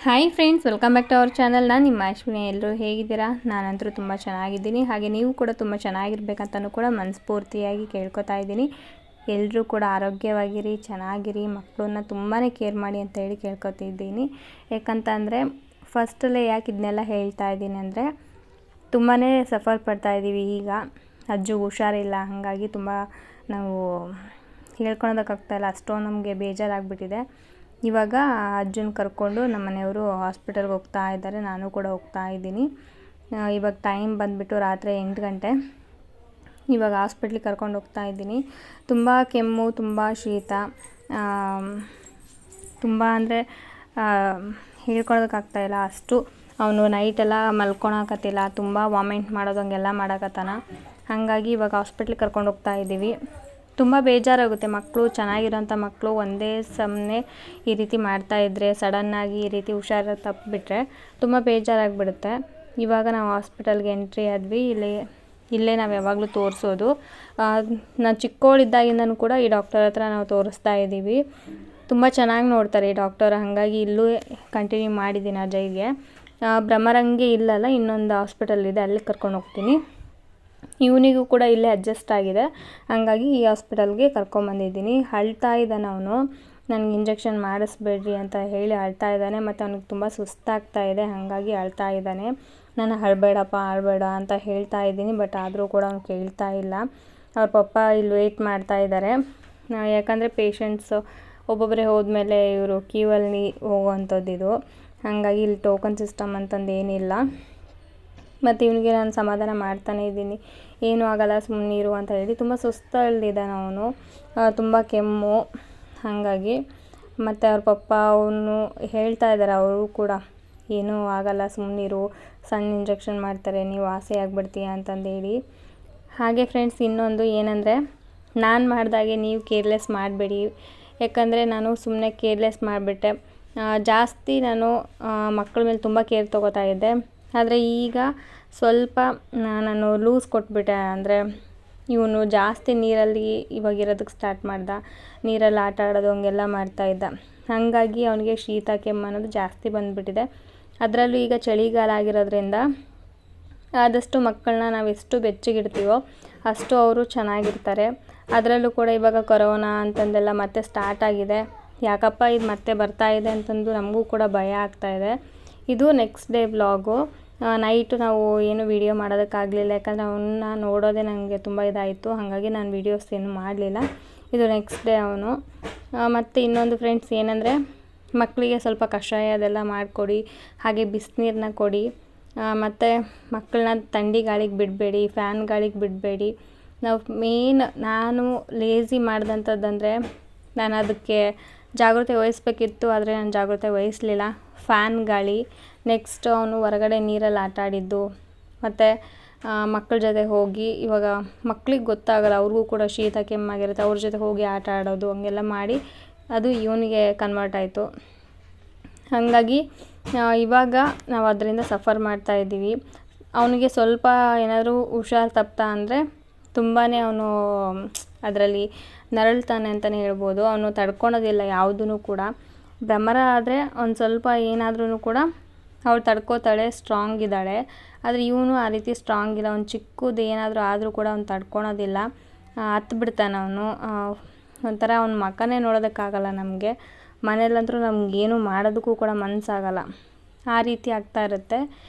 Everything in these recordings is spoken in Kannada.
Hi friends, welcome back to our channel. ನಾನು ನಿಮ್ಮ ಅಶ್ವಿನಿ. ಎಲ್ಲರೂ ಹೇಗಿದ್ದೀರಾ? ನಾನಂತರೂ ತುಂಬ ಚೆನ್ನಾಗಿದ್ದೀನಿ. ಹಾಗೆ ನೀವು ಕೂಡ ತುಂಬ ಚೆನ್ನಾಗಿರ್ಬೇಕಂತಲೂ ಕೂಡ ಮನಸ್ಫೂರ್ತಿಯಾಗಿ ಕೇಳ್ಕೊತಾ ಇದ್ದೀನಿ. ಎಲ್ಲರೂ ಕೂಡ ಆರೋಗ್ಯವಾಗಿರಿ, ಚೆನ್ನಾಗಿರಿ, ಮಕ್ಕಳನ್ನ ತುಂಬಾ ಕೇರ್ ಮಾಡಿ ಅಂತ ಹೇಳಿ ಕೇಳ್ಕೊತಿದ್ದೀನಿ. ಯಾಕಂತಂದರೆ ಫಸ್ಟಲ್ಲೇ ಯಾಕೆ ಇದನ್ನೆಲ್ಲ ಹೇಳ್ತಾ ಇದ್ದೀನಿ ಅಂದರೆ, ತುಂಬಾ ಸಫರ್ ಪಡ್ತಾಯಿದ್ದೀವಿ. ಈಗ ಅಜ್ಜಿಗೆ ಹುಷಾರಿಲ್ಲ, ಹಾಗಾಗಿ ತುಂಬ ನಾವು ಹೇಳ್ಕೊಳೋದಕ್ಕಾಗ್ತಾಯಿಲ್ಲ. ಅಷ್ಟೊಂದು ನಮಗೆ ಬೇಜಾರಾಗಿಬಿಟ್ಟಿದೆ. ಇವಾಗ ಅಜ್ಜನ ಕರ್ಕೊಂಡು ನಮ್ಮ ಮನೆಯವರು ಹಾಸ್ಪಿಟಲ್ಗೆ ಹೋಗ್ತಾ ಇದ್ದಾರೆ. ನಾನು ಕೂಡ ಹೋಗ್ತಾ ಇದ್ದೀನಿ. ಇವಾಗ ಟೈಮ್ ಬಂದುಬಿಟ್ಟು ರಾತ್ರಿ 8 ಗಂಟೆ. ಇವಾಗ ಹಾಸ್ಪಿಟ್ಲಿಗೆ ಕರ್ಕೊಂಡು ಹೋಗ್ತಾ ಇದ್ದೀನಿ. ತುಂಬ ಕೆಮ್ಮು, ತುಂಬ ಶೀತ, ತುಂಬ ಅಂದರೆ ಹೇಳ್ಕೊಳೋದಕ್ಕಾಗ್ತಾಯಿಲ್ಲ. ಅಷ್ಟು ಅವನು ನೈಟೆಲ್ಲ ಮಲ್ಕೊಳಕತ್ತಿಲ್ಲ, ತುಂಬ ವಾಮಿಂಟ್ ಮಾಡೋದು ಹಂಗೆಲ್ಲ ಮಾಡಕತ್ತಾನ. ಹಾಗಾಗಿ ಇವಾಗ ಹಾಸ್ಪಿಟ್ಲಿಗೆ ಕರ್ಕೊಂಡು ಹೋಗ್ತಾ ಇದ್ದೀವಿ. ತುಂಬ ಬೇಜಾರಾಗುತ್ತೆ. ಮಕ್ಕಳು, ಚೆನ್ನಾಗಿರೋಂಥ ಮಕ್ಕಳು ಒಂದೇ ಸಮನೆ ಈ ರೀತಿ ಮಾಡ್ತಾಯಿದ್ರೆ, ಸಡನ್ನಾಗಿ ಈ ರೀತಿ ಹುಷಾರು ತಪ್ಪಿಬಿಟ್ರೆ ತುಂಬ ಬೇಜಾರಾಗಿಬಿಡುತ್ತೆ. ಇವಾಗ ನಾವು ಹಾಸ್ಪಿಟಲ್ಗೆ ಎಂಟ್ರಿ ಆದ್ವಿ. ಇಲ್ಲೇ ನಾವು ಯಾವಾಗಲೂ ತೋರಿಸೋದು. ನಾನು ಚಿಕ್ಕವಳಿದ್ದಾಗಿಂದನೂ ಕೂಡ ಈ ಡಾಕ್ಟರ್ ಹತ್ರ ನಾವು ತೋರಿಸ್ತಾ ಇದ್ದೀವಿ. ತುಂಬ ಚೆನ್ನಾಗಿ ನೋಡ್ತಾರೆ ಈ ಡಾಕ್ಟರ್. ಹಾಗಾಗಿ ಇಲ್ಲೂ ಕಂಟಿನ್ಯೂ ಮಾಡಿದ್ದೀನಿ ಅಜಯ್ಗೆ. ಬ್ರಹ್ಮರಂಗೆ ಇಲ್ಲಲ್ಲ, ಇನ್ನೊಂದು ಹಾಸ್ಪಿಟಲ್ ಇದೆ, ಅಲ್ಲಿಗೆ ಕರ್ಕೊಂಡು ಹೋಗ್ತೀನಿ. ಇವನಿಗೂ ಕೂಡ ಇಲ್ಲೇ ಅಡ್ಜಸ್ಟ್ ಆಗಿದೆ, ಹಾಗಾಗಿ ಈ ಹಾಸ್ಪಿಟಲ್ಗೆ ಕರ್ಕೊಂಬಂದಿದ್ದೀನಿ. ಅಳ್ತಾ ಇದ್ದಾನೆ ಅವನು. ನನಗೆ ಇಂಜೆಕ್ಷನ್ ಮಾಡಿಸ್ಬೇಡ್ರಿ ಅಂತ ಹೇಳಿ ಅಳ್ತಾ ಇದ್ದಾನೆ. ಮತ್ತು ಅವನಿಗೆ ತುಂಬ ಸುಸ್ತಾಗ್ತಾ ಇದೆ, ಹಾಗಾಗಿ ಅಳ್ತಾ ಇದ್ದಾನೆ. ನಾನು ಅಳಬೇಡಪ್ಪ, ಅಳಬೇಡ ಅಂತ ಹೇಳ್ತಾ ಇದ್ದೀನಿ. ಬಟ್ ಆದರೂ ಕೂಡ ಅವ್ನು ಕೇಳ್ತಾ ಇಲ್ಲ. ಅವ್ರ ಪಪ್ಪ ಇಲ್ಲಿ ವೆಯ್ಟ್ ಮಾಡ್ತಾ ಇದ್ದಾರೆ. ಯಾಕಂದರೆ ಪೇಷಂಟ್ಸು ಒಬ್ಬೊಬ್ಬರೇ ಹೋದ್ಮೇಲೆ ಇವರು ಕ್ಯೂವಲ್ಲಿ ಹೋಗುವಂಥದ್ದು. ಹಾಗಾಗಿ ಇಲ್ಲಿ ಟೋಕನ್ ಸಿಸ್ಟಮ್ ಅಂತಂದು ಏನಿಲ್ಲ. ಮತ್ತು ಇವನಿಗೆ ನಾನು ಸಮಾಧಾನ ಮಾಡ್ತಾನೇ ಇದ್ದೀನಿ, ಏನೂ ಆಗಲ್ಲ, ಸುಮ್ಮನಿರು ಅಂತ ಹೇಳಿ. ತುಂಬ ಸುಸ್ತಲ್ಲಿದ್ದಾನೆ ಅವನು, ತುಂಬ ಕೆಮ್ಮು. ಹಾಗಾಗಿ ಮತ್ತು ಅವ್ರ ಪಪ್ಪ ಅವನು ಹೇಳ್ತಾ ಇದ್ದಾರೆ, ಅವರು ಕೂಡ ಏನೂ ಆಗಲ್ಲ, ಸುಮ್ಮನಿರು, ಸಣ್ಣ ಇಂಜೆಕ್ಷನ್ ಮಾಡ್ತಾರೆ, ನೀವು ವಾಸಿ ಆಗಿಬಿಡ್ತೀಯ ಅಂತಂದೇಳಿ. ಹಾಗೆ ಫ್ರೆಂಡ್ಸ್, ಇನ್ನೊಂದು ಏನಂದರೆ, ನಾನು ಮಾಡಿದಾಗೆ ನೀವು ಕೇರ್ಲೆಸ್ ಮಾಡಬೇಡಿ. ಯಾಕಂದರೆ ನಾನು ಸುಮ್ಮನೆ ಕೇರ್ಲೆಸ್ ಮಾಡಿಬಿಟ್ಟೆ. ಜಾಸ್ತಿ ನಾನು ಮಕ್ಕಳ ಮೇಲೆ ತುಂಬ ಕೇರ್ ತೊಗೋತಾ ಇದ್ದೆ. ಆದರೆ ಈಗ ಸ್ವಲ್ಪ ನಾನು ಲೂಸ್ ಕೊಟ್ಬಿಟ್ಟೆ. ಅಂದರೆ ಇವನು ಜಾಸ್ತಿ ನೀರಲ್ಲಿ ಇವಾಗಿರೋದಕ್ಕೆ ಸ್ಟಾರ್ಟ್ ಮಾಡ್ದ, ನೀರಲ್ಲಿ ಆಟ ಆಡೋದು ಹಂಗೆಲ್ಲ ಮಾಡ್ತಾಯಿದ್ದ. ಹಾಗಾಗಿ ಅವನಿಗೆ ಶೀತ, ಕೆಮ್ಮು ಅನ್ನೋದು ಜಾಸ್ತಿ ಬಂದುಬಿಟ್ಟಿದೆ. ಅದರಲ್ಲೂ ಈಗ ಚಳಿಗಾಲ ಆಗಿರೋದ್ರಿಂದ ಆದಷ್ಟು ಮಕ್ಕಳನ್ನ ನಾವು ಎಷ್ಟು ಬೆಚ್ಚಗಿಡ್ತೀವೋ ಅಷ್ಟು ಅವರು ಚೆನ್ನಾಗಿರ್ತಾರೆ. ಅದರಲ್ಲೂ ಕೂಡ ಇವಾಗ ಕೊರೋನಾ ಅಂತಂದೆಲ್ಲ ಮತ್ತೆ ಸ್ಟಾರ್ಟ್ ಆಗಿದೆ. ಯಾಕಪ್ಪ ಇದು ಮತ್ತೆ ಬರ್ತಾಯಿದೆ ಅಂತಂದು ನಮಗೂ ಕೂಡ ಭಯ ಆಗ್ತಾಯಿದೆ. ಇದು ನೆಕ್ಸ್ಟ್ ಡೇ ವ್ಲಾಗು. ನೈಟು ನಾವು ಏನು ವೀಡಿಯೋ ಮಾಡೋದಕ್ಕಾಗಲಿಲ್ಲ, ಯಾಕಂದರೆ ಅವನ್ನ ನೋಡೋದೇ ನನಗೆ ತುಂಬ ಇದಾಯಿತು. ಹಾಗಾಗಿ ನಾನು ವೀಡಿಯೋಸ್ ಏನು ಮಾಡಲಿಲ್ಲ. ಇದು ನೆಕ್ಸ್ಟ್ ಡೇ ಅವನು. ಮತ್ತು ಇನ್ನೊಂದು ಫ್ರೆಂಡ್ಸ್ ಏನಂದರೆ, ಮಕ್ಕಳಿಗೆ ಸ್ವಲ್ಪ ಕಷಾಯ ಅದೆಲ್ಲ ಮಾಡಿಕೊಡಿ, ಹಾಗೆ ಬಿಸಿನೀರನ್ನ ಕೊಡಿ. ಮತ್ತು ಮಕ್ಕಳನ್ನ ಥಂಡಿ ಗಾಳಿಗೆ ಬಿಡಬೇಡಿ, ಫ್ಯಾನ್ ಗಾಳಿಗೆ ಬಿಡಬೇಡಿ. ನಾವು ನಾನು ಲೇಝಿ ಮಾಡಿದಂಥದ್ದಂದರೆ, ನಾನು ಅದಕ್ಕೆ ಜಾಗೃತಿ ವಹಿಸ್ಬೇಕಿತ್ತು, ಆದರೆ ನಾನು ಜಾಗೃತಿ ವಹಿಸಲಿಲ್ಲ. ಫ್ಯಾನ್ ಗಾಳಿ, ನೆಕ್ಸ್ಟ್ ಅವನು ಹೊರಗಡೆ ನೀರಲ್ಲಿ ಆಟ ಆಡಿದ್ದು, ಮತ್ತು ಮಕ್ಕಳ ಜೊತೆ ಹೋಗಿ, ಇವಾಗ ಮಕ್ಳಿಗೆ ಗೊತ್ತಾಗಲ್ಲ, ಅವ್ರಿಗೂ ಕೂಡ ಶೀತ ಕೆಮ್ಮಾಗಿರುತ್ತೆ, ಅವ್ರ ಜೊತೆ ಹೋಗಿ ಆಟ ಆಡೋದು ಹಂಗೆಲ್ಲ ಮಾಡಿ ಅದು ಇವನಿಗೆ ಕನ್ವರ್ಟ್ ಆಯಿತು. ಹಾಗಾಗಿ ಇವಾಗ ನಾವು ಅದರಿಂದ ಸಫರ್ ಮಾಡ್ತಾಯಿದ್ದೀವಿ. ಅವನಿಗೆ ಸ್ವಲ್ಪ ಏನಾದರೂ ಹುಷಾರು ತಪ್ತಾ ಅಂದರೆ ತುಂಬಾ ಅವನು ಅದರಲ್ಲಿ ನರಳ್ತಾನೆ ಅಂತಲೇ ಹೇಳ್ಬೋದು. ಅವನು ತಡ್ಕೊಳೋದಿಲ್ಲ ಯಾವುದೂ ಕೂಡ. ಭ್ರಮರ ಆದರೆ ಒಂದು ಸ್ವಲ್ಪ ಏನಾದ್ರೂ ಕೂಡ ಅವಳು ತಡ್ಕೋತಾಳೆ, ಸ್ಟ್ರಾಂಗ್ ಇದ್ದಾಳೆ. ಆದರೆ ಇವನು ಆ ರೀತಿ ಸ್ಟ್ರಾಂಗ್ ಇಲ್ಲ. ಅವ್ನು ಚಿಕ್ಕದು ಏನಾದರೂ ಆದರೂ ಕೂಡ ಅವ್ನು ತಡ್ಕೊಳೋದಿಲ್ಲ, ಹತ್ತು ಬಿಡ್ತಾನೆ ಅವನು. ಒಂಥರ ಅವ್ನ ಮಕ್ಕನೇ ನೋಡೋದಕ್ಕಾಗಲ್ಲ ನಮಗೆ. ಮನೇಲಂತರೂ ನಮಗೇನು ಮಾಡೋದಕ್ಕೂ ಕೂಡ ಮನಸ್ಸಾಗಲ್ಲ, ಆ ರೀತಿ ಆಗ್ತಾ ಇರುತ್ತೆ.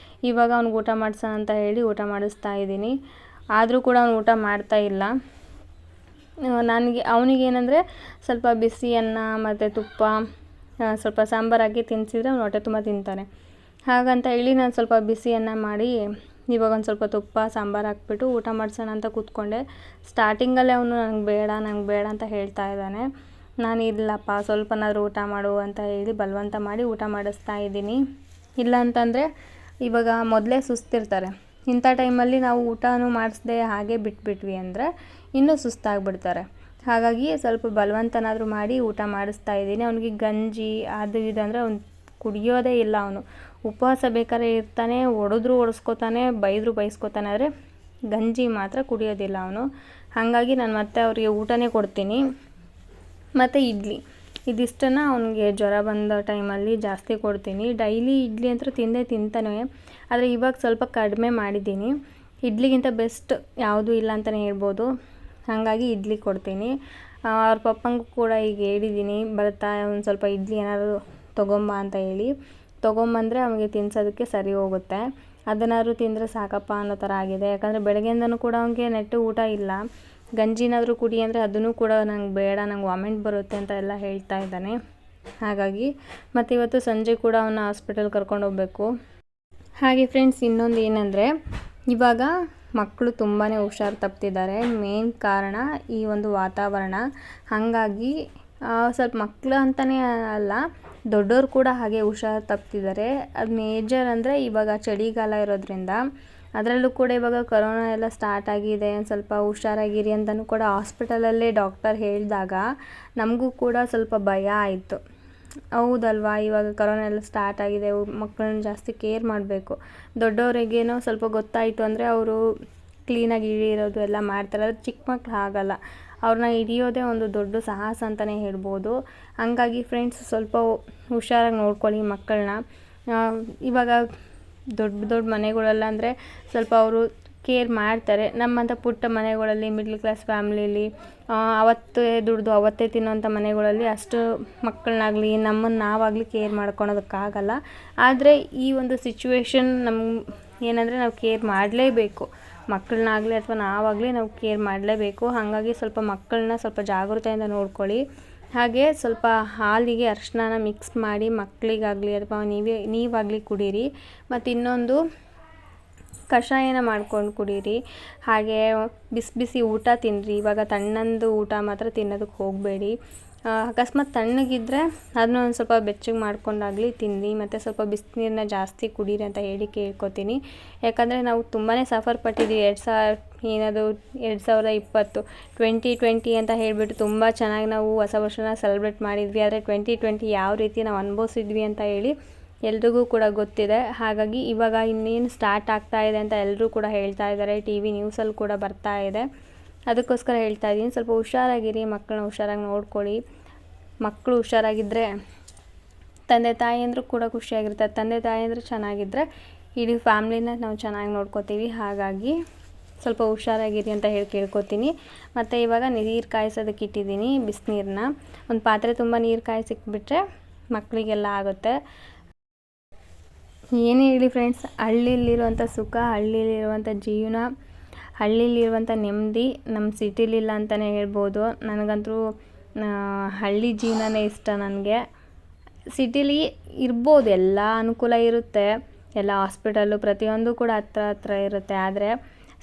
ಇವಾಗ ಅವ್ನಿಗೆ ಊಟ ಮಾಡಿಸೋಣ ಅಂತ ಹೇಳಿ ಊಟ ಮಾಡಿಸ್ತಾ ಇದ್ದೀನಿ. ಆದರೂ ಕೂಡ ಅವ್ನು ಊಟ ಮಾಡ್ತಾ ಇಲ್ಲ. ಅವನಿಗೇನೆಂದರೆ ಸ್ವಲ್ಪ ಬಿಸಿ ಅನ್ನ ಮತ್ತು ತುಪ್ಪ, ಸ್ವಲ್ಪ ಸಾಂಬಾರು ಹಾಕಿ ತಿನ್ನಿಸಿದ್ರೆ ಅವ್ನು ಹೊಟ್ಟೆ ತುಂಬ ತಿಂತಾನೆ. ಹಾಗಂತ ಹೇಳಿ ನಾನು ಸ್ವಲ್ಪ ಬಿಸಿ ಅನ್ನ ಮಾಡಿ ಇವಾಗ ಒಂದು ಸ್ವಲ್ಪ ತುಪ್ಪ ಸಾಂಬಾರು ಹಾಕ್ಬಿಟ್ಟು ಊಟ ಮಾಡಿಸೋಣ ಅಂತ ಕೂತ್ಕೊಂಡೆ. ಸ್ಟಾರ್ಟಿಂಗಲ್ಲೇ ಅವನು ನಂಗೆ ಬೇಡ ಅಂತ ಹೇಳ್ತಾ ಇದ್ದಾನೆ. ನಾನು ಇಲ್ಲಪ್ಪ, ಸ್ವಲ್ಪನಾದರೂ ಊಟ ಮಾಡು ಅಂತ ಹೇಳಿ ಬಲವಂತ ಮಾಡಿ ಊಟ ಮಾಡಿಸ್ತಾ ಇದ್ದೀನಿ. ಇಲ್ಲ ಅಂತಂದರೆ ಇವಾಗ ಮೊದಲೇ ಸುಸ್ತಿರ್ತಾರೆ. ಇಂಥ ಟೈಮಲ್ಲಿ ನಾವು ಊಟನೂ ಮಾಡಿಸ್ದೆ ಹಾಗೆ ಬಿಟ್ಬಿಟ್ವಿ ಅಂದರೆ ಇನ್ನೂ ಸುಸ್ತಾಗಿಬಿಡ್ತಾರೆ. ಹಾಗಾಗಿ ಸ್ವಲ್ಪ ಬಲವಂತನಾದರೂ ಮಾಡಿ ಊಟ ಮಾಡಿಸ್ತಾ ಇದ್ದೀನಿ. ಅವನಿಗೆ ಗಂಜಿ ಅದು ಇದು ಅಂದರೆ ಅವ್ನು ಕುಡಿಯೋದೇ ಇಲ್ಲ. ಅವನು ಉಪವಾಸ ಬೇಕಾದ್ರೆ ಇರ್ತಾನೆ, ಹೊಡೆದ್ರೂ ಹೊಡೆಸ್ಕೊತಾನೆ, ಬೈದರೂ ಬೈಸ್ಕೊತಾನೆ, ಆದರೆ ಗಂಜಿ ಮಾತ್ರ ಕುಡಿಯೋದಿಲ್ಲ ಅವನು. ಹಾಗಾಗಿ ನಾನು ಮತ್ತೆ ಅವರಿಗೆ ಊಟನೇ ಕೊಡ್ತೀನಿ. ಮತ್ತು ಇಡ್ಲಿ ಇದಿಷ್ಟನ್ನು ಅವನಿಗೆ ಜ್ವರ ಬಂದ ಟೈಮಲ್ಲಿ ಜಾಸ್ತಿ ಕೊಡ್ತೀನಿ. ಡೈಲಿ ಇಡ್ಲಿ ಅಂತೂ ತಿಂತಾನೆ, ಆದರೆ ಇವಾಗ ಸ್ವಲ್ಪ ಕಡಿಮೆ ಮಾಡಿದ್ದೀನಿ. ಇಡ್ಲಿಗಿಂತ ಬೆಸ್ಟ್ ಯಾವುದೂ ಇಲ್ಲ ಅಂತಲೇ ಹೇಳ್ಬೋದು. ಹಾಗಾಗಿ ಇಡ್ಲಿ ಕೊಡ್ತೀನಿ. ಅವ್ರ ಪಪ್ಪಂಗೂ ಕೂಡ ಈಗ ಹೇಳಿದ್ದೀನಿ, ಬರ್ತಾ ಒಂದು ಸ್ವಲ್ಪ ಇಡ್ಲಿ ಏನಾದರೂ ತೊಗೊಂಬ ಅಂತ ಹೇಳಿ. ತೊಗೊಂಬಂದರೆ ಅವನಿಗೆ ತಿನ್ನಿಸೋದಕ್ಕೆ ಸರಿ ಹೋಗುತ್ತೆ. ಅದನ್ನಾದ್ರೂ ತಿಂದರೆ ಸಾಕಪ್ಪ ಅನ್ನೋ ಥರ ಆಗಿದೆ. ಯಾಕಂದರೆ ಬೆಳಗ್ಗೆಯಿಂದನೂ ಕೂಡ ಅವನಿಗೆ ನೆಟ್ಟು ಊಟ ಇಲ್ಲ. ಗಂಜಿನಾದರೂ ಕುಡಿ ಅಂದರೆ ಅದನ್ನು ಕೂಡ ನಂಗೆ ಬೇಡ, ನಂಗೆ ವಾಮಿಟ್ ಬರುತ್ತೆ ಅಂತ ಎಲ್ಲ ಹೇಳ್ತಾ ಇದ್ದಾನೆ. ಹಾಗಾಗಿ ಮತ್ತು ಇವತ್ತು ಸಂಜೆ ಕೂಡ ಅವನ್ನ ಹಾಸ್ಪಿಟಲ್ ಕರ್ಕೊಂಡು ಹೋಗಬೇಕು. ಹಾಗೆ ಫ್ರೆಂಡ್ಸ್, ಇನ್ನೊಂದು ಏನಂದರೆ ಇವಾಗ ಮಕ್ಕಳು ತುಂಬಾ ಹುಷಾರು ತಪ್ತಿದ್ದಾರೆ. ಮೇನ್ ಕಾರಣ ಈ ಒಂದು ವಾತಾವರಣ. ಹಾಗಾಗಿ ಸ್ವಲ್ಪ ಮಕ್ಕಳು ಅಂತಲೇ ಅಲ್ಲ, ದೊಡ್ಡವರು ಕೂಡ ಹಾಗೆ ಹುಷಾರು ತಪ್ತಿದ್ದಾರೆ. ಅದು ಮೇಜರ್ ಅಂದರೆ ಇವಾಗ ಚಳಿಗಾಲ ಇರೋದ್ರಿಂದ, ಅದರಲ್ಲೂ ಕೂಡ ಇವಾಗ ಕೊರೋನಾ ಎಲ್ಲ ಸ್ಟಾರ್ಟ್ ಆಗಿದೆ, ಸ್ವಲ್ಪ ಹುಷಾರಾಗಿರಿ ಅಂತಲೂ ಕೂಡ ಹಾಸ್ಪಿಟಲಲ್ಲೇ ಡಾಕ್ಟರ್ ಹೇಳಿದಾಗ ನಮಗೂ ಕೂಡ ಸ್ವಲ್ಪ ಭಯ ಆಯಿತು. ಹೌದಲ್ವಾ, ಇವಾಗ ಕೊರೋನಾ ಎಲ್ಲ ಸ್ಟಾರ್ಟ್ ಆಗಿದೆ, ಮಕ್ಕಳನ್ನ ಜಾಸ್ತಿ ಕೇರ್ ಮಾಡಬೇಕು. ದೊಡ್ಡವರಿಗೇನೋ ಸ್ವಲ್ಪ ಗೊತ್ತಾಯಿತು ಅಂದರೆ ಅವರು ಕ್ಲೀನಾಗಿ ಹಿಡಿಯೋದು ಎಲ್ಲ ಮಾಡ್ತಾರೆ. ಅದು ಚಿಕ್ಕ ಮಕ್ಳು ಆಗಲ್ಲ, ಅವ್ರನ್ನ ಹಿಡಿಯೋದೇ ಒಂದು ದೊಡ್ಡ ಸಾಹಸ ಅಂತಲೇ ಹೇಳ್ಬೋದು. ಹಂಗಾಗಿ ಫ್ರೆಂಡ್ಸ್, ಸ್ವಲ್ಪ ಹುಷಾರಾಗಿ ನೋಡ್ಕೊಳ್ಳಿ ಮಕ್ಕಳನ್ನ. ಇವಾಗ ದೊಡ್ಡ ಮನೆಗಳೆಲ್ಲ ಅಂದರೆ ಸ್ವಲ್ಪ ಅವರು ಕೇರ್ ಮಾಡ್ತಾರೆ. ನಮ್ಮಂಥ ಪುಟ್ಟ ಮನೆಗಳಲ್ಲಿ, ಮಿಡ್ಲ್ ಕ್ಲಾಸ್ ಫ್ಯಾಮ್ಲಿಲಿ ಅವತ್ತೇ ದುಡ್ದು ಅವತ್ತೇ ತಿನ್ನೋಂಥ ಮನೆಗಳಲ್ಲಿ ಅಷ್ಟು ಮಕ್ಕಳನ್ನಾಗಲಿ ನಮ್ಮನ್ನು ನಾವಾಗಲಿ ಕೇರ್ ಮಾಡ್ಕೊಳೋದಕ್ಕಾಗಲ್ಲ. ಆದರೆ ಈ ಒಂದು ಸಿಚುವೇಶನ್ ಏನಂದರೆ ನಾವು ಕೇರ್ ಮಾಡಲೇಬೇಕು. ಮಕ್ಕಳನ್ನಾಗಲಿ ಅಥವಾ ನಾವಾಗಲಿ ನಾವು ಕೇರ್ ಮಾಡಲೇಬೇಕು. ಹಾಗಾಗಿ ಸ್ವಲ್ಪ ಮಕ್ಕಳನ್ನ ಸ್ವಲ್ಪ ಜಾಗೃತೆಯಿಂದ ನೋಡ್ಕೊಳ್ಳಿ. ಹಾಗೆ ಸ್ವಲ್ಪ ಹಾಲಿಗೆ ಅರಿಶಿನ ಮಿಕ್ಸ್ ಮಾಡಿ ಮಕ್ಕಳಿಗಾಗಲಿ ಅಥವಾ ನೀವಾಗಲಿ ಕುಡೀರಿ. ಮತ್ತು ಇನ್ನೊಂದು ಕಷಾಯನ ಮಾಡ್ಕೊಂಡು ಕುಡೀರಿ. ಹಾಗೆ ಬಿಸಿ ಊಟ ತಿನ್ನಿರಿ. ಇವಾಗ ತಣ್ಣಂದು ಊಟ ಮಾತ್ರ ತಿನ್ನೋದಕ್ಕೆ ಹೋಗಬೇಡಿ. ಅಕಸ್ಮಾತ್ ತಣ್ಣಗಿದ್ದರೆ ಅದನ್ನ ಒಂದು ಸ್ವಲ್ಪ ಬೆಚ್ಚಗೆ ಮಾಡ್ಕೊಂಡಾಗಲಿ ತಿನ್ನಿರಿ. ಮತ್ತು ಸ್ವಲ್ಪ ಬಿಸಿನೀರನ್ನ ಜಾಸ್ತಿ ಕುಡೀರಿ ಅಂತ ಹೇಳಿ ಕೇಳ್ಕೊತೀನಿ. ಯಾಕಂದರೆ ನಾವು ತುಂಬಾ ಸಫರ್ ಪಟ್ಟಿದ್ದೀವಿ. 2020 2020 ಅಂತ ಹೇಳಿಬಿಟ್ಟು ತುಂಬ ಚೆನ್ನಾಗಿ ನಾವು ಹೊಸ ವರ್ಷನ ಸೆಲೆಬ್ರೇಟ್ ಮಾಡಿದ್ವಿ. ಆದರೆ 2020 ಯಾವ ರೀತಿ ನಾವು ಅನುಭವಿಸಿದ್ವಿ ಅಂತ ಹೇಳಿ ಎಲ್ರಿಗೂ ಕೂಡ ಗೊತ್ತಿದೆ. ಹಾಗಾಗಿ ಇವಾಗ ಇನ್ನೇನು ಸ್ಟಾರ್ಟ್ ಆಗ್ತಾ ಇದೆ ಅಂತ ಎಲ್ಲರೂ ಕೂಡ ಹೇಳ್ತಾ ಇದ್ದಾರೆ. TV ನ್ಯೂಸಲ್ಲಿ ಕೂಡ ಬರ್ತಾ ಇದೆ. ಅದಕ್ಕೋಸ್ಕರ ಹೇಳ್ತಾ ಇದ್ದೀನಿ, ಸ್ವಲ್ಪ ಹುಷಾರಾಗಿರಿ, ಮಕ್ಕಳನ್ನ ಹುಷಾರಾಗಿ ನೋಡ್ಕೊಳ್ಳಿ. ಮಕ್ಕಳು ಹುಷಾರಾಗಿದ್ದರೆ ತಂದೆ ತಾಯಿಯಂದರೂ ಕೂಡ ಖುಷಿಯಾಗಿರ್ತಾರೆ. ತಂದೆ ತಾಯಿಯಂದರೂ ಚೆನ್ನಾಗಿದ್ದರೆ ಇಡೀ ಫ್ಯಾಮ್ಲಿನ ನಾವು ಚೆನ್ನಾಗಿ ನೋಡ್ಕೋತೀವಿ. ಹಾಗಾಗಿ ಸ್ವಲ್ಪ ಹುಷಾರಾಗಿರಿ ಅಂತ ಹೇಳಿ ಕೇಳ್ಕೊತೀನಿ. ಮತ್ತು ಇವಾಗ ನೀರು ಕಾಯಿಸೋದಕ್ಕೆ ಇಟ್ಟಿದ್ದೀನಿ, ಬಿಸಿನೀರನ್ನ. ಒಂದು ಪಾತ್ರೆ ತುಂಬ ನೀರು ಕಾಯಿಸಿಕ್ಬಿಟ್ರೆ ಮಕ್ಕಳಿಗೆಲ್ಲ ಆಗುತ್ತೆ. ಏನೇ ಹೇಳಿ ಫ್ರೆಂಡ್ಸ್, ಹಳ್ಳಿಲಿರುವಂಥ ಸುಖ, ಹಳ್ಳಿಲಿರುವಂಥ ಜೀವನ, ಹಳ್ಳಿಲಿರುವಂಥ ನೆಮ್ಮದಿ ನಮ್ಮ ಸಿಟಿಲಿಲ್ಲ ಅಂತಲೇ ಹೇಳ್ಬೋದು. ನನಗಂತೂ ಹಳ್ಳಿ ಜೀವನನೇ ಇಷ್ಟ. ನನಗೆ ಸಿಟಿಲಿ ಇರ್ಬೋದು, ಎಲ್ಲ ಅನುಕೂಲ ಇರುತ್ತೆ, ಎಲ್ಲ ಹಾಸ್ಪಿಟಲ್ಲು ಪ್ರತಿಯೊಂದು ಕೂಡ ಹತ್ರ ಇರುತ್ತೆ. ಆದರೆ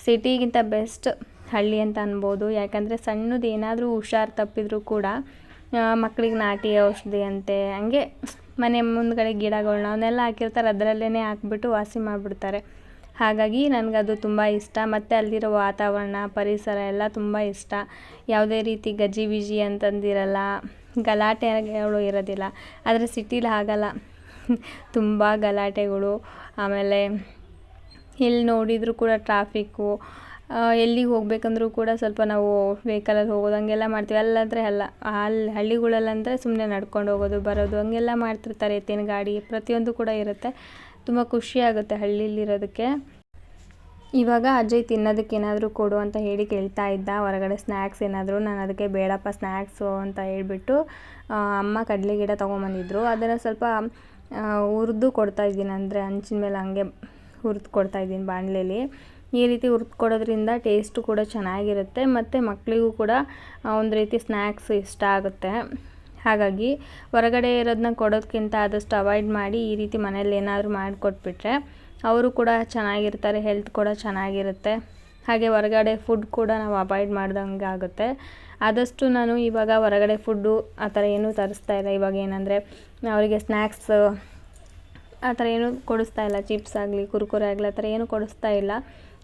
ಸಿಟಿಗಿಂತ ಬೆಸ್ಟ್ ಹಳ್ಳಿ ಅಂತ ಅನ್ಬೋದು. ಯಾಕಂದರೆ ಸಣ್ಣದು ಏನಾದರೂ ಹುಷಾರು ತಪ್ಪಿದರೂ ಕೂಡ ಮಕ್ಕಳಿಗೆ ನಾಟಿ ಔಷಧಿ ಅಂತೆ ಹಂಗೆ ಮನೆ ಮುಂದ್ಗಡೆ ಗಿಡಗಳನ್ನ ಅವನ್ನೆಲ್ಲ ಹಾಕಿರ್ತಾರೆ, ಅದರಲ್ಲೇ ಹಾಕ್ಬಿಟ್ಟು ವಾಸಿ ಮಾಡಿಬಿಡ್ತಾರೆ. ಹಾಗಾಗಿ ನನಗದು ತುಂಬ ಇಷ್ಟ. ಮತ್ತು ಅಲ್ಲಿರೋ ವಾತಾವರಣ, ಪರಿಸರ ಎಲ್ಲ ತುಂಬ ಇಷ್ಟ. ಯಾವುದೇ ರೀತಿ ಗಜಿಬಿಜಿ ಅಂತಂದಿರಲ್ಲ, ಗಲಾಟೆಗಳು ಇರೋದಿಲ್ಲ. ಆದರೆ ಸಿಟಿಲಿ ಹಾಗಲ್ಲ, ತುಂಬ ಗಲಾಟೆಗಳು. ಆಮೇಲೆ ಎಲ್ಲಿ ನೋಡಿದರೂ ಕೂಡ ಟ್ರಾಫಿಕ್ಕು. ಎಲ್ಲಿಗೆ ಹೋಗ್ಬೇಕಂದ್ರೂ ಕೂಡ ಸ್ವಲ್ಪ ನಾವು ವೆಹಿಕಲಲ್ಲಿ ಹೋಗೋದು ಹಂಗೆಲ್ಲ ಮಾಡ್ತೀವಿ. ಅಲ್ಲಾದರೆ ಹಳ್ಳಿಗಳಲ್ಲಂದರೆ ಸುಮ್ಮನೆ ನಡ್ಕೊಂಡು ಹೋಗೋದು ಬರೋದು ಹಂಗೆಲ್ಲ ಮಾಡ್ತಿರ್ತಾರೆ. ಎತ್ತಿನ ಗಾಡಿ ಪ್ರತಿಯೊಂದು ಕೂಡ ಇರುತ್ತೆ. ತುಂಬ ಖುಷಿಯಾಗುತ್ತೆ ಹಳ್ಳಿಲಿರೋದಕ್ಕೆ. ಇವಾಗ ಅಜಯ್ ತಿನ್ನೋದಕ್ಕೆ ಏನಾದರೂ ಕೊಡು ಅಂತ ಹೇಳಿ ಕೇಳ್ತಾ ಇದ್ದ, ಹೊರಗಡೆ ಸ್ನ್ಯಾಕ್ಸ್ ಏನಾದರೂ. ನಾನು ಅದಕ್ಕೆ ಬೇಡಪ್ಪ ಸ್ನ್ಯಾಕ್ಸು ಅಂತ ಹೇಳಿಬಿಟ್ಟು ಅಮ್ಮ ಕಡಲೆ ಗಿಡ ತೊಗೊಂಬಂದಿದ್ರು. ಅದನ್ನು ಸ್ವಲ್ಪ ಹುರಿದು ಕೊಡ್ತಾಯಿದ್ದೀನಿ, ಅಂದರೆ ಹಂಚಿನ ಮೇಲೆ ಹಂಗೆ ಹುರಿದು ಕೊಡ್ತಾಯಿದ್ದೀನಿ ಬಾಣಲೆಯಲ್ಲಿ. ಈ ರೀತಿ ಹುರಿದು ಕೊಡೋದ್ರಿಂದ ಟೇಸ್ಟು ಕೂಡ ಚೆನ್ನಾಗಿರುತ್ತೆ. ಮತ್ತು ಮಕ್ಕಳಿಗೂ ಕೂಡ ಒಂದು ರೀತಿ ಸ್ನ್ಯಾಕ್ಸ್ ಇಷ್ಟ ಆಗುತ್ತೆ. ಹಾಗಾಗಿ ಹೊರಗಡೆ ಇರೋದನ್ನ ಕೊಡೋದಕ್ಕಿಂತ ಆದಷ್ಟು ಅವಾಯ್ಡ್ ಮಾಡಿ ಈ ರೀತಿ ಮನೇಲಿ ಏನಾದರೂ ಮಾಡಿಕೊಟ್ಬಿಟ್ರೆ ಅವರು ಕೂಡ ಚೆನ್ನಾಗಿರ್ತಾರೆ, ಹೆಲ್ತ್ ಕೂಡ ಚೆನ್ನಾಗಿರುತ್ತೆ. ಹಾಗೆ ಹೊರಗಡೆ ಫುಡ್ ಕೂಡ ನಾವು ಅವಾಯ್ಡ್ ಮಾಡ್ದಂಗೆ ಆಗುತ್ತೆ. ಆದಷ್ಟು ನಾನು ಇವಾಗ ಹೊರಗಡೆ ಫುಡ್ಡು ಆ ಥರ ಏನೂ ತರಿಸ್ತಾ ಇಲ್ಲ. ಇವಾಗ ಏನಂದರೆ ಅವರಿಗೆ ಸ್ನ್ಯಾಕ್ಸ್ ಆ ಥರ ಏನೂ ಕೊಡಿಸ್ತಾ ಇಲ್ಲ. ಚಿಪ್ಸ್ ಆಗಲಿ ಕುರ್ಕುರೆ ಆಗಲಿ ಆ ಥರ ಏನೂ ಕೊಡಿಸ್ತಾ ಇಲ್ಲ.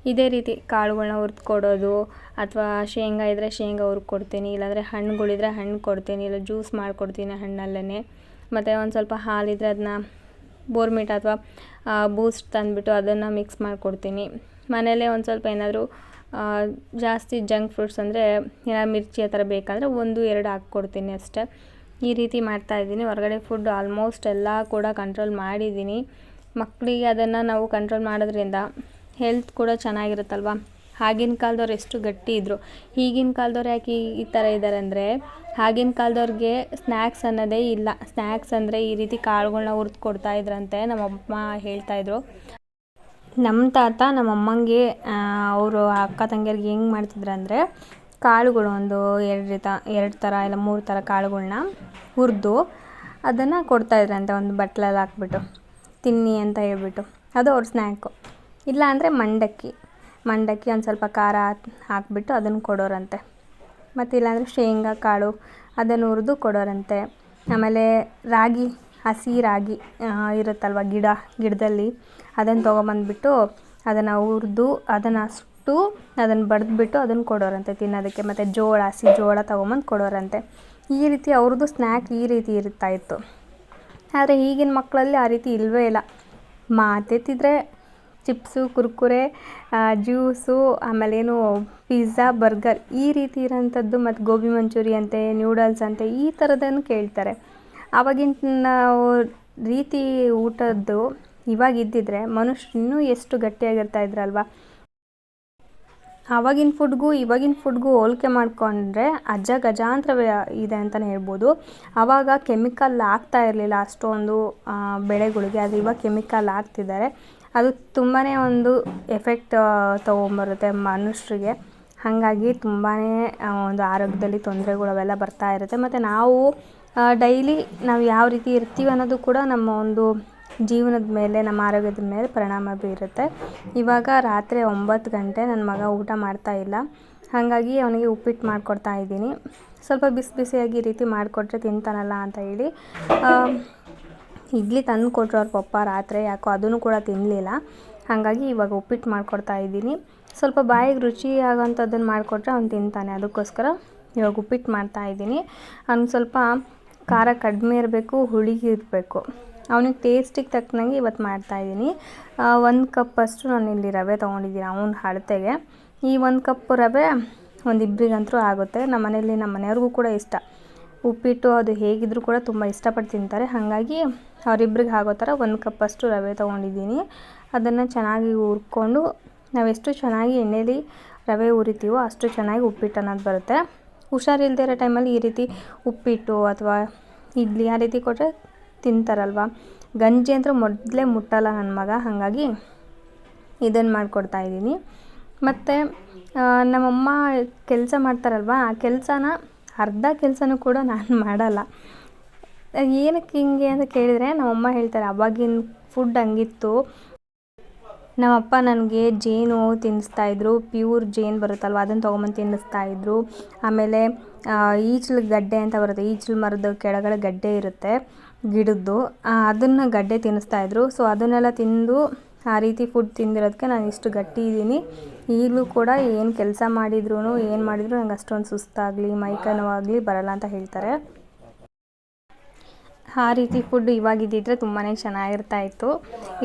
ಇದೇ ರೀತಿ ಕಾಳುಗಳನ್ನ ಹುರಿದು ಕೊಡೋದು, ಅಥವಾ ಶೇಂಗಾ ಇದ್ದರೆ ಶೇಂಗಾ ಹುರ್ದು ಕೊಡ್ತೀನಿ, ಇಲ್ಲಾಂದರೆ ಹಣ್ಣುಗಳಿದ್ರೆ ಹಣ್ಣು ಕೊಡ್ತೀನಿ, ಇಲ್ಲ ಜ್ಯೂಸ್ ಮಾಡಿಕೊಡ್ತೀನಿ ಹಣ್ಣಲ್ಲೇ. ಮತ್ತು ಒಂದು ಸ್ವಲ್ಪ ಹಾಲಿದ್ರೆ ಅದನ್ನ ಬೋರ್ಮಿಟ ಅಥವಾ ಬೂಸ್ಟ್ ತಂದುಬಿಟ್ಟು ಅದನ್ನು ಮಿಕ್ಸ್ ಮಾಡಿಕೊಡ್ತೀನಿ. ಮನೆಯಲ್ಲೇ ಒಂದು ಸ್ವಲ್ಪ ಏನಾದರೂ ಜಾಸ್ತಿ ಜಂಕ್ ಫ್ರೂಟ್ಸ್ ಅಂದರೆ ಏನಾದ್ರು ಮಿರ್ಚಿ ಆ ಥರ ಬೇಕಂದರೆ 1-2 ಹಾಕ್ಕೊಡ್ತೀನಿ ಅಷ್ಟೇ. ಈ ರೀತಿ ಮಾಡ್ತಾಯಿದ್ದೀನಿ. ಹೊರಗಡೆ ಫುಡ್ ಆಲ್ಮೋಸ್ಟ್ ಎಲ್ಲ ಕೂಡ ಕಂಟ್ರೋಲ್ ಮಾಡಿದ್ದೀನಿ. ಮಕ್ಕಳಿಗೆ ಅದನ್ನು ನಾವು ಕಂಟ್ರೋಲ್ ಮಾಡೋದ್ರಿಂದ ಹೆಲ್ತ್ ಕೂಡ ಚೆನ್ನಾಗಿರುತ್ತಲ್ವ. ಆಗಿನ ಕಾಲದವ್ರು ಎಷ್ಟು ಗಟ್ಟಿ ಇದ್ದರು, ಈಗಿನ ಕಾಲದವ್ರು ಯಾಕೆ ಈ ಥರ ಇದ್ದಾರೆ ಅಂದರೆ, ಆಗಿನ ಕಾಲದವ್ರಿಗೆ ಸ್ನ್ಯಾಕ್ಸ್ ಅನ್ನೋದೇ ಇಲ್ಲ. ಸ್ನ್ಯಾಕ್ಸ್ ಅಂದರೆ ಈ ರೀತಿ ಕಾಳುಗಳ್ನ ಹುರ್ದು ಕೊಡ್ತಾಯಿದ್ರಂತೆ, ನಮ್ಮಮ್ಮ ಹೇಳ್ತಾಯಿದ್ರು. ನಮ್ಮ ತಾತ ನಮ್ಮಮ್ಮಂಗೆ ಅವರು ಅಕ್ಕ ತಂಗಿಯರಿಗೆ ಹೆಂಗೆ ಮಾಡ್ತಿದ್ರು ಅಂದರೆ, ಕಾಳುಗಳು ಒಂದು 2 ಥರ ಇಲ್ಲ 3 ಥರ ಕಾಳುಗಳ್ನ ಹುರಿದು ಅದನ್ನು ಕೊಡ್ತಾಯಿದ್ರಂತೆ, ಒಂದು ಬಟ್ಲಲ್ಲಿ ಹಾಕ್ಬಿಟ್ಟು ತಿನ್ನಿ ಅಂತ ಹೇಳ್ಬಿಟ್ಟು. ಅದು ಅವ್ರ ಸ್ನ್ಯಾಕು. ಇಲ್ಲ ಅಂದರೆ ಮಂಡಕ್ಕಿ ಒಂದು ಸ್ವಲ್ಪ ಖಾರ ಹಾಕ್ಬಿಟ್ಟು ಅದನ್ನು ಕೊಡೋರಂತೆ. ಮತ್ತು ಇಲ್ಲಾಂದರೆ ಶೇಂಗಾ ಕಾಳು ಅದನ್ನು ಹುರಿದು ಕೊಡೋರಂತೆ. ಆಮೇಲೆ ರಾಗಿ, ಹಸಿ ರಾಗಿ ಇರುತ್ತಲ್ವ ಗಿಡದಲ್ಲಿ, ಅದನ್ನು ತೊಗೊಂಬಂದ್ಬಿಟ್ಟು ಅದನ್ನು ಹುರಿದು ಅದನ್ನು ಸುಟ್ಟು ಅದನ್ನು ಬಡಿದ್ಬಿಟ್ಟು ಅದನ್ನು ಕೊಡೋರಂತೆ ತಿನ್ನೋದಕ್ಕೆ. ಮತ್ತು ಹಸಿ ಜೋಳ ತೊಗೊಂಬಂದು ಕೊಡೋರಂತೆ. ಈ ರೀತಿ ಅವ್ರದ್ದು ಸ್ನ್ಯಾಕ್ ಈ ರೀತಿ ಇರ್ತಾಯಿತ್ತು. ಆದರೆ ಈಗಿನ ಮಕ್ಕಳಲ್ಲಿ ಆ ರೀತಿ ಇಲ್ಲವೇ ಇಲ್ಲ. ಮಾತೆತ್ತಿದ್ರೆ ಚಿಪ್ಸು, ಕುರ್ಕುರೆ, ಜ್ಯೂಸು, ಆಮೇಲೇನು ಪಿಜ್ಜಾ, ಬರ್ಗರ್ ಈ ರೀತಿ ಇರೋಂಥದ್ದು, ಮತ್ತು ಗೋಬಿ ಮಂಚೂರಿ ಅಂತೆ, ನ್ಯೂಡಲ್ಸ್ ಅಂತೆ ಈ ಥರದನ್ನು ಕೇಳ್ತಾರೆ. ಆವಾಗಿನ ರೀತಿ ಊಟದ್ದು ಇವಾಗ ಇದ್ದಿದ್ರೆ ಮನುಷ್ಯರು ಇನ್ನೂ ಎಷ್ಟು ಗಟ್ಟಿಯಾಗಿರ್ತಾ ಇದ್ರಲ್ವ. ಆವಾಗಿನ ಫುಡ್ಗೂ ಇವಾಗಿನ ಫುಡ್ಗೂ ಹೋಲಿಕೆ ಮಾಡಿಕೊಂಡ್ರೆ ಗಜಾಂತರ ಇದೆ ಅಂತಲೇ ಹೇಳ್ಬೋದು. ಆವಾಗ ಕೆಮಿಕಲ್ ಆಗ್ತಾ ಇರಲಿಲ್ಲ ಅಷ್ಟೊಂದು ಬೆಳೆಗಳಿಗೆ, ಆದರೆ ಇವಾಗ ಕೆಮಿಕಲ್ ಹಾಕ್ತಿದ್ದಾರೆ. ಅದು ತುಂಬಾ ಒಂದು ಎಫೆಕ್ಟ್ ತೊಗೊಂಬರುತ್ತೆ ಮನುಷ್ಯರಿಗೆ. ಹಾಗಾಗಿ ತುಂಬಾ ಒಂದು ಆರೋಗ್ಯದಲ್ಲಿ ತೊಂದರೆಗಳು ಅವೆಲ್ಲ ಬರ್ತಾ ಇರುತ್ತೆ. ಮತ್ತು ನಾವು ಡೈಲಿ ನಾವು ಯಾವ ರೀತಿ ಇರ್ತೀವಿ ಅನ್ನೋದು ಕೂಡ ನಮ್ಮ ಒಂದು ಜೀವನದ ಮೇಲೆ, ನಮ್ಮ ಆರೋಗ್ಯದ ಮೇಲೆ ಪರಿಣಾಮ ಬೀರುತ್ತೆ. ಇವಾಗ ರಾತ್ರಿ 9 ಗಂಟೆ ನನ್ನ ಮಗ ಊಟ ಮಾಡ್ತಾಯಿಲ್ಲ. ಹಾಗಾಗಿ ಅವನಿಗೆ ಉಪ್ಪಿಟ್ಟು ಮಾಡಿಕೊಡ್ತಾ ಇದ್ದೀನಿ. ಸ್ವಲ್ಪ ಬಿಸಿಯಾಗಿ ಈ ರೀತಿ ಮಾಡಿಕೊಟ್ರೆ ತಿಂತಾನಲ್ಲ ಅಂತ ಹೇಳಿ ಇಡ್ಲಿ ತಂದು ಕೊಟ್ಟರು ಅವ್ರ ಪಪ್ಪ ರಾತ್ರಿ. ಯಾಕೋ ಅದನ್ನು ಕೂಡ ತಿನ್ನಲಿಲ್ಲ. ಹಾಗಾಗಿ ಇವಾಗ ಉಪ್ಪಿಟ್ಟು ಮಾಡಿಕೊಡ್ತಾ ಇದ್ದೀನಿ. ಸ್ವಲ್ಪ ಬಾಯಿಗೆ ರುಚಿ ಆಗೋಂಥದ್ದನ್ನು ಮಾಡಿಕೊಟ್ರೆ ಅವ್ನು ತಿಂತಾನೆ. ಅದಕ್ಕೋಸ್ಕರ ಇವಾಗ ಉಪ್ಪಿಟ್ಟು ಮಾಡ್ತಾಯಿದ್ದೀನಿ. ಅವ್ನಿಗೆ ಸ್ವಲ್ಪ ಖಾರ ಕಡಿಮೆ ಇರಬೇಕು, ಹುಳಿ ಇರಬೇಕು. ಅವನಿಗೆ ಟೇಸ್ಟಿಗೆ ತಕ್ಕನಂಗೆ ಇವತ್ತು ಮಾಡ್ತಾಯಿದ್ದೀನಿ. 1 ಕಪ್ಪಷ್ಟು ನಾನು ಇಲ್ಲಿ ರವೆ ತೊಗೊಂಡಿದ್ದೀನಿ ಅವನ ಅಳತೆಗೆ. ಈ 1 ಕಪ್ ರವೆ ಒಂದು ಇಬ್ಬರಿಗಂತೂ ಆಗುತ್ತೆ. ನಮ್ಮ ಮನೆಯವ್ರಿಗೂ ಕೂಡ ಇಷ್ಟ. ಉಪ್ಪಿಟ್ಟು ಅದು ಹೇಗಿದ್ದರೂ ಕೂಡ ತುಂಬ ಇಷ್ಟಪಟ್ಟು ತಿಂತಾರೆ. ಹಾಗಾಗಿ ಅವರಿಬ್ಬರಿಗೆ ಆಗೋ ಥರ 1 ಕಪ್ಪಷ್ಟು ರವೆ ತೊಗೊಂಡಿದ್ದೀನಿ. ಅದನ್ನು ಚೆನ್ನಾಗಿ ಹುರ್ಕೊಂಡು, ನಾವೆಷ್ಟು ಚೆನ್ನಾಗಿ ಎಣ್ಣೆಲಿ ರವೆ ಹುರಿತೀವೋ ಅಷ್ಟು ಚೆನ್ನಾಗಿ ಉಪ್ಪಿಟ್ಟು ಅನ್ನೋದು ಬರುತ್ತೆ. ಹುಷಾರಿಲ್ಲದೆ ಇರೋ ಟೈಮಲ್ಲಿ ಈ ರೀತಿ ಉಪ್ಪಿಟ್ಟು ಅಥವಾ ಇಡ್ಲಿ ಆ ರೀತಿ ಕೊಟ್ಟರೆ ತಿಂತಾರಲ್ವ. ಗಂಜಿ ಅಂತೂ ಮೊದಲೇ ಮುಟ್ಟಲ್ಲ ನನ್ನ ಮಗ. ಹಾಗಾಗಿ ಇದನ್ನು ಮಾಡಿಕೊಡ್ತಾಯಿದ್ದೀನಿ. ಮತ್ತು ನಮ್ಮಮ್ಮ ಕೆಲಸ ಮಾಡ್ತಾರಲ್ವ, ಆ ಕೆಲಸನ ಅರ್ಧ ಕೆಲಸನೂ ಕೂಡ ನಾನು ಮಾಡಲ್ಲ. ಏನಕ್ಕೆ ಹಿಂಗೆ ಅಂತ ಕೇಳಿದರೆ ನಮ್ಮಮ್ಮ ಹೇಳ್ತಾರೆ, ಅವಾಗಿನ ಫುಡ್ ಹಂಗಿತ್ತು. ನಮ್ಮಪ್ಪ ನನಗೆ ಜೇನು ತಿನ್ನಿಸ್ತಾಯಿದ್ರು. ಪ್ಯೂರ್ ಜೇನು ಬರುತ್ತಲ್ವ, ಅದನ್ನು ತೊಗೊಂಬಂದು ತಿನ್ನಿಸ್ತಾಯಿದ್ರು. ಆಮೇಲೆ ಈಚಲು ಗಡ್ಡೆ ಅಂತ ಬರುತ್ತೆ, ಈಚಲು ಮರದ ಕೆಳಗಡೆ ಗಡ್ಡೆ ಇರುತ್ತೆ ಗಿಡದ್ದು, ಅದನ್ನು ಗಡ್ಡೆ ತಿನ್ನಿಸ್ತಾಯಿದ್ರು. ಸೊ ಅದನ್ನೆಲ್ಲ ತಿಂದು ಆ ರೀತಿ ಫುಡ್ ತಿಂದಿರೋದಕ್ಕೆ ನಾನು ಇಷ್ಟು ಗಟ್ಟಿ ಇದ್ದೀನಿ. ಈಗಲೂ ಕೂಡ ಏನು ಕೆಲಸ ಮಾಡಿದ್ರು ನಂಗೆ ಅಷ್ಟೊಂದು ಸುಸ್ತಾಗಲಿ ಮೈಕೈ ನೋವಾಗಲಿ ಬರಲ್ಲ ಅಂತ ಹೇಳ್ತಾರೆ. ಆ ರೀತಿ ಫುಡ್ ಇವಾಗಿದ್ದಿದ್ರೆ ತುಂಬಾ ಚೆನ್ನಾಗಿರ್ತಾಯಿತ್ತು.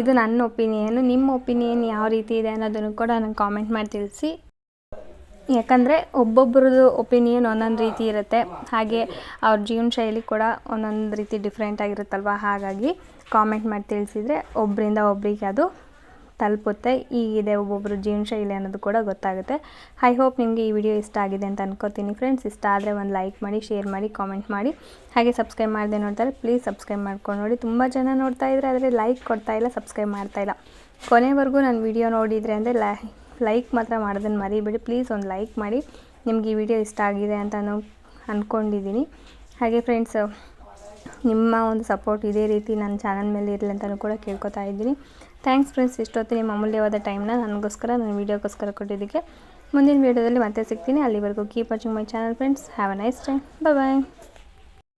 ಇದು ನನ್ನ ಒಪಿನಿಯನು. ನಿಮ್ಮ ಒಪಿನಿಯನ್ ಯಾವ ರೀತಿ ಇದೆ ಅನ್ನೋದನ್ನು ಕೂಡ ನನಗೆ ಕಾಮೆಂಟ್ ಮಾಡಿ ತಿಳಿಸಿ. ಯಾಕಂದರೆ ಒಬ್ಬೊಬ್ರದ್ದು ಒಪಿನಿಯನ್ ಒಂದೊಂದು ರೀತಿ ಇರುತ್ತೆ. ಹಾಗೆ ಅವ್ರ ಜೀವನ ಶೈಲಿ ಕೂಡ ಒಂದೊಂದು ರೀತಿ ಡಿಫ್ರೆಂಟಾಗಿರುತ್ತಲ್ವ. ಹಾಗಾಗಿ ಕಾಮೆಂಟ್ ಮಾಡಿ ತಿಳಿಸಿದರೆ ಒಬ್ಬರಿಂದ ಒಬ್ಬರಿಗೆ ಅದು ತಲುಪುತ್ತೆ. ಹೀಗಿದೆ ಒಬ್ಬೊಬ್ಬರು ಜೀವನ ಶೈಲಿ ಅನ್ನೋದು ಕೂಡ ಗೊತ್ತಾಗುತ್ತೆ. ಐ ಹೋಪ್ ನಿಮಗೆ ಈ ವಿಡಿಯೋ ಇಷ್ಟ ಆಗಿದೆ ಅಂತ ಅನ್ಕೋತೀನಿ ಫ್ರೆಂಡ್ಸ್. ಇಷ್ಟ ಆದರೆ ಒಂದು ಲೈಕ್ ಮಾಡಿ, ಶೇರ್ ಮಾಡಿ, ಕಾಮೆಂಟ್ ಮಾಡಿ. ಹಾಗೆ ಸಬ್ಸ್ಕ್ರೈಬ್ ಮಾಡದೆ ನೋಡ್ತಾರೆ ಪ್ಲೀಸ್ ಸಬ್ಸ್ಕ್ರೈಬ್ ಮಾಡ್ಕೊಂಡು ನೋಡಿ. ತುಂಬ ಜನ ನೋಡ್ತಾ ಇದ್ದಾರೆ, ಆದರೆ ಲೈಕ್ ಕೊಡ್ತಾಯಿಲ್ಲ, ಸಬ್ಸ್ಕ್ರೈಬ್ ಮಾಡ್ತಾಯಿಲ್ಲ. ಕೊನೆವರೆಗೂ ನನ್ನ ವಿಡಿಯೋ ನೋಡಿದರೆ ಅಂದರೆ ಲೈಕ್ ಮಾತ್ರ ಮಾಡೋದನ್ನು ಮರಿಬೇಡಿ. ಪ್ಲೀಸ್ ಒಂದು ಲೈಕ್ ಮಾಡಿ. ನಿಮಗೆ ಈ ವಿಡಿಯೋ ಇಷ್ಟ ಆಗಿದೆ ಅಂತ ಅಂದ್ಕೊಂಡಿದ್ದೀನಿ. ಹಾಗೆ ಫ್ರೆಂಡ್ಸ್, ನಿಮ್ಮ ಒಂದು ಸಪೋರ್ಟ್ ಇದೇ ರೀತಿ ನನ್ನ ಚಾನಲ್ ಮೇಲೆ ಇರಲಿ ಅಂತಲೂ ಕೂಡ ಕೇಳ್ಕೊತಾ ಇದ್ದೀನಿ. ಥ್ಯಾಂಕ್ಸ್ ಫ್ರೆಂಡ್ಸ್, ಇಷ್ಟೊತ್ತು ನಿಮ್ಮ ಅಮೂಲ್ಯವಾದ ಟೈಮ್ನ ನನಗೋಸ್ಕರ, ನನ್ನ ವೀಡಿಯೋಗೋಸ್ಕರ ಕೊಟ್ಟಿದ್ದಕ್ಕೆ. ಮುಂದಿನ ವೀಡಿಯೋದಲ್ಲಿ ಮತ್ತೆ ಸಿಗ್ತೀನಿ. ಅಲ್ಲಿವರೆಗೂ keep watching my channel friends. Have a nice time. Bye.